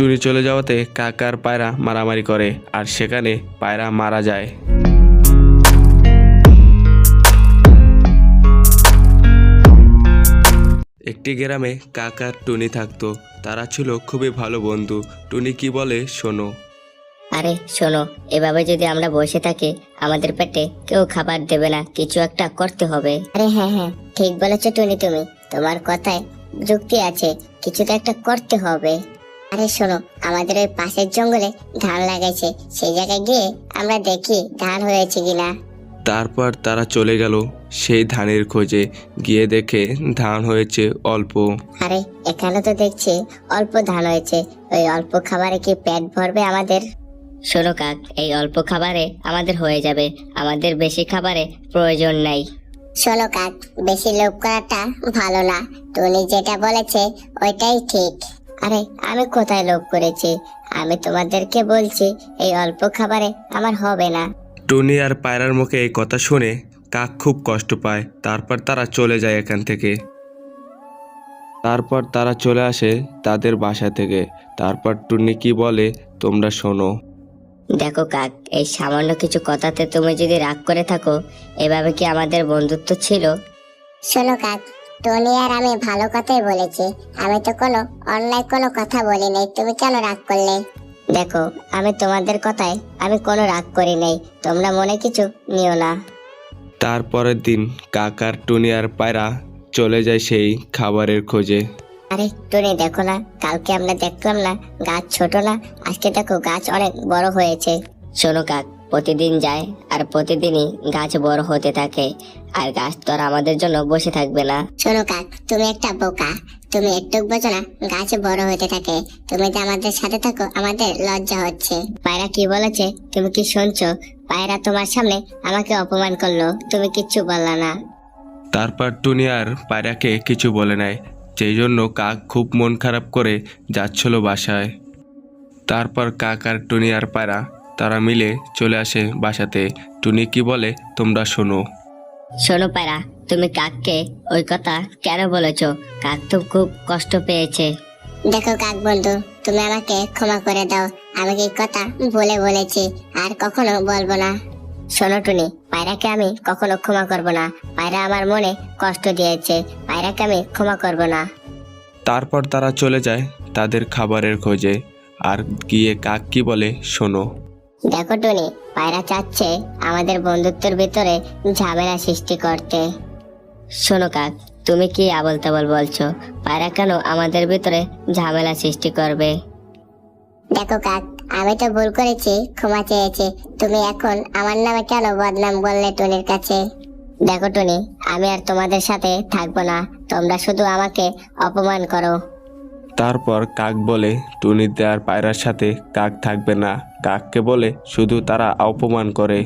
টুনি চলে যাওয়াতে কাক আর পায়রা মারামারি করে আর সেখানে পায়রা মারা যায়। একটি গ্রামে কাক আর টুনি থাকতো। তারা ছিল খুবই ভালো বন্ধু। টুনি কি বলে শোনো। আরে শোনো, এভাবে যদি আমরা বসে থাকি আমাদের পেটে কেউ খাবার দেবে না, কিছু একটা করতে হবে। আরে হ্যাঁ হ্যাঁ, ঠিক বলেছো টুনি, তুমি, তোমার কথায় যুক্তি আছে, কিছু তো একটা করতে হবে। আরে শোনো, আমাদের ওই পাশের জঙ্গলে ধান লাগাইছে, সেই জায়গায় গিয়ে আমরা দেখি ধান হয়েছে কিনা। তারপর তারা চলে গেল সেই ধানের খোঁজে। গিয়ে দেখে ধান হয়েছে অল্প। আরে এখানে তো দেখছি অল্প ধান হয়েছে, ওই অল্প খাবারে কি পেট ভরবে আমাদের? শোনো কাক, এই অল্প খাবারে আমাদের হয়ে যাবে, আমাদের বেশি খাবারে প্রয়োজন নাই। শোনো কাক, বেশি লোভ করাটা ভালো না, টুনি যেটা বলেছে ওইটাই ঠিক। আরে আমি কোথায় লোভ করেছি? আমি তোমাদেরকে বলছি এই অল্প খাবারে আমার হবে না। টুনি আর পায়রার মুখে এই কথা শুনে কাক খুব কষ্ট পায়। তারপর তারা চলে যায় এখান থেকে। তারপর তারা চলে আসে তাদের বাসা থেকে। তারপর টুনি কি বলে তোমরা শোনো। দেখো কাক, এই সামান্য কিছু কথাতে তুমি যদি রাগ করে থাকো, এভাবে কি আমাদের বন্ধুত্ব ছিল? শোনো কাক, টনি আর আমি ভালো কথাই বলেছি, আমি তো অন্যায় কোনো কথা বলি নাই, তুমি কেন রাগ করলে? দেখো, আমি তোমাদের কথায় আমি কোনো রাগ করি নাই, তোমরা মনে কিছু নিও না। তারপরের দিন কাক আর টুনি আর পায়রা চলে যায় সেই খাবারের খোঁজে। আরে টুনি, দেখো না, কালকে আমরা দেখলাম না গাছ ছোট না, আজকে দেখো গাছ অনেক বড় হয়েছে। শোনো কাক, প্রতিদিন যায় আর প্রতিদিনই গাছ বড় হতে থাকে, আর গাছ তো আর আমাদের জন্য বসে থাকবে না। শোনো কাক, তুমি একটা বোকা, তুমি একটু বোঝো না, গাছ বড় হতে থাকে, তুমি যে আমাদের সাথে থাকো আমাদের লজ্জা হচ্ছে। পায়রা কি বলেছে তুমি কি শুনছো? পায়রা তোমার সামনে আমাকে অপমান করলো, তুমি কিচ্ছু বললা না। তারপর টুনি আর পায়রাকে কিছু বলে নাই, সেই জন্য কাক খুব মন খারাপ করে যাচ্ছিল বাসায়। তারপর কাক আর টুনি আর পায়রা তারা মিলে চলে আসে বাসাতে। টুনি কি বলে তোমরা শোনো। শোনো পায়রা, তুমি কাককে ওই কথা কেন বলেছো? কাক তো খুব কষ্ট পেয়েছে। দেখো কাক বন্ধু, তুমি আমাকে ক্ষমা করে দাও, আমি এই কথা বলেছি, আর কখনো বলবো না। শোনো টুনি, পায়রাকে আমি কখনো ক্ষমা করব না, পায়রা আমার মনে কষ্ট দিয়েছে, পায়রাকে আমি ক্ষমা করব না। তারপর তারা চলে যায় তাদের খাবারের খোঁজে। আর গিয়ে কাক কি বলে শোনো। দেখো টুনি, পায়রা চাচ্ছে আমাদের বন্ধুত্বের ভিতরে ঝামেলা সৃষ্টি করতে। শোনো কাক, তুমি কি আবল তাবল বলছো? পায়রা কেন আমাদের ভিতরে ঝামেলা সৃষ্টি করবে? দেখো কাক, আমি তো ভুল করেছি, ক্ষমা চেয়েছি, তুমি এখন আমার নামে কেন বদনাম বললে টুনির কাছে? দেখো টুনি, আমি আর তোমাদের সাথে থাকবো না, তোমরা শুধু আমাকে অপমান করো। তারপর কাক বলে টুনিতে আর পায়রার সাথে কাক থাকবে না। কাককে বলে শুধু তারা অপমান করে।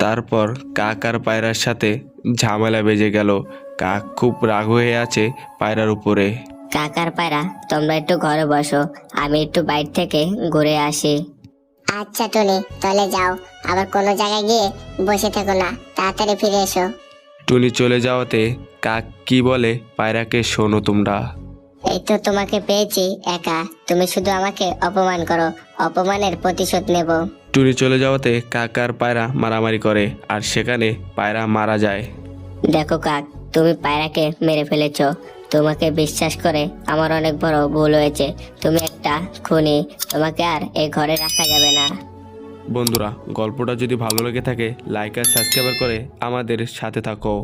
তারপর কাক আর পায়রার সাথে ঝামেলা বেজে গেল। কাক খুব রাগ হয়ে আছে পায়রার উপরে। কাকার পায়রা, তোমরা একটু ঘরে বসো, আমি একটু বাইরে থেকে ঘুরে আসি। আচ্ছা টুনি, তাহলে যাও, আবার কোনো জায়গায় গিয়ে বসে থেকো না, তাড়াতাড়ি ফিরে এসো। টুনি চলে যাওয়াতে কাক কি বলে পায়রাকে শোনো তোমরা। এই তো তোমাকে পেয়েছি একা, তুমি শুধু আমাকে অপমান করো, অপমানের প্রতিশোধ নেব। টুনি চলে যাওয়াতে কাক আর পায়রা মারামারি করে আর সেখানে পায়রা মারা যায়। দেখো কাক, তুমি পায়রাকে মেরে ফেলেছো, তোমাকে বিশ্বাস করে আমার অনেক বড় ভুল হয়েছে, তুমি একটা খুনি, তোমাকে আর এই ঘরে রাখা যাবে না। বন্ধুরা, গল্পটা যদি ভালো লেগে থাকে লাইক আর সাবস্ক্রাইব করে আমাদের সাথে থাকো।